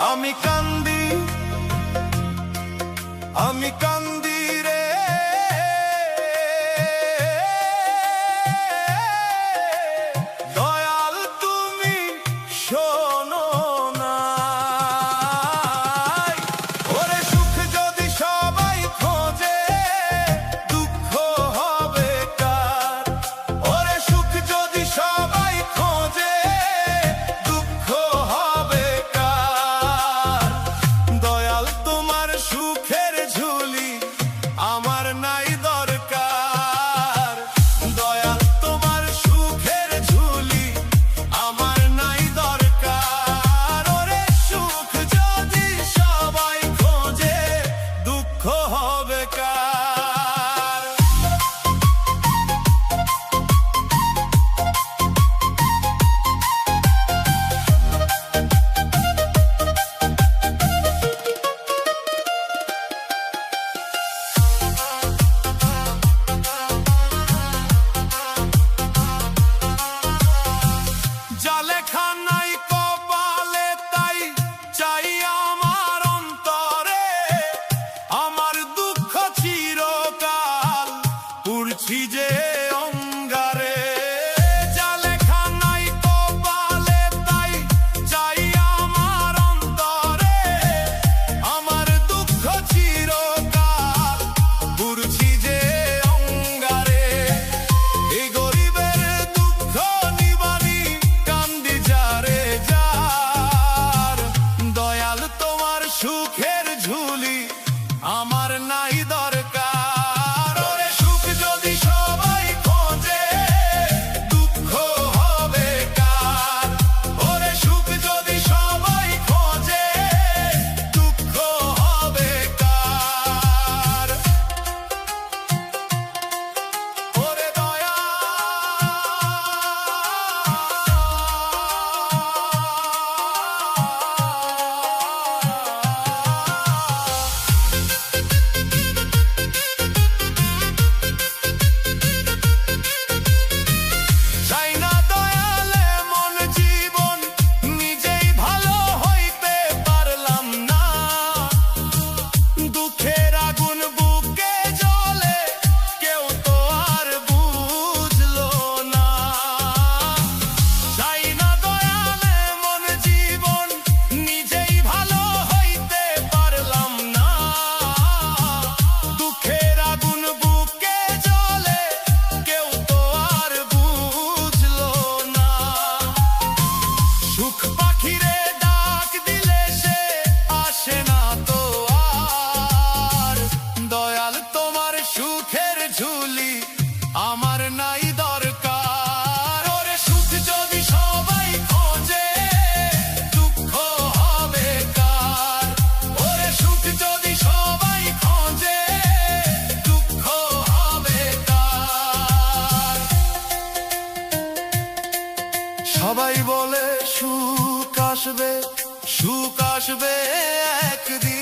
আমি কান্দি, আমি কান্দি রে, দয়াল তুমি শোনো না। ওরে সুখ যদি সবাই খোঁজে, দুঃখ হবে কার? ওরে সুখ যদি সবাই খোঁজে, দুঃখ হবে কার? দয়াল তোমার সুখের ঝুলি আমার নাই দরকার। দয়াল তোমার সুখের ঝুলি আমার নাই দরকার। ওরে সুখ যদি সবাই খোঁজে, দুঃখ হবে কার? যা লেখা নাই কপালে তাই চাই আমার অন্তরে, আমার দুঃখ চিরকাল পুড়ছি যে অঙ্গারে। যা লেখা নাই কপালে তাই চাই আমার অন্তরে, আমার দুঃখ চিরকাল পুড়ছি যে অঙ্গারে। এই গরিবের দুঃখ নিবানি কান্দি যারে যার। দয়াল তোমার সুখের ঝুলি আমার নাই দরকার। ওরে সুখ যদি সবাই খোঁজে, দুঃখ হবে কার? ওরে সুখ যদি সবাই খোঁজে, দুঃখ হবে কার? ওরে দয়া চাই না দয়ালে মন জীবন, নিজেই ভালো হইতে পারলাম না। দুঃখের আগুন বুকে জ্বলে, কেউ তো আর বুঝলো না। চাই না দয়ালে মন জীবন, নিজেই ভালো হইতে পারলাম না। দুঃখের আগুন বুকে জ্বলে, কেউ তো আর বুঝলো না। সুখ পাখিরে ডাক দিলে সে আসে না তো আর। দয়াল তোমার সুখের ঝুলি আমার নাই দরকার। ওরে সুখ যদি সবাই খোঁজে, দুঃখ হবে কার? ওরে সুখ যদি সবাই খোঁজে, দুঃখ হবে কার? সবাই বলে সুখ আসবে, সুখ আসবে একদিন।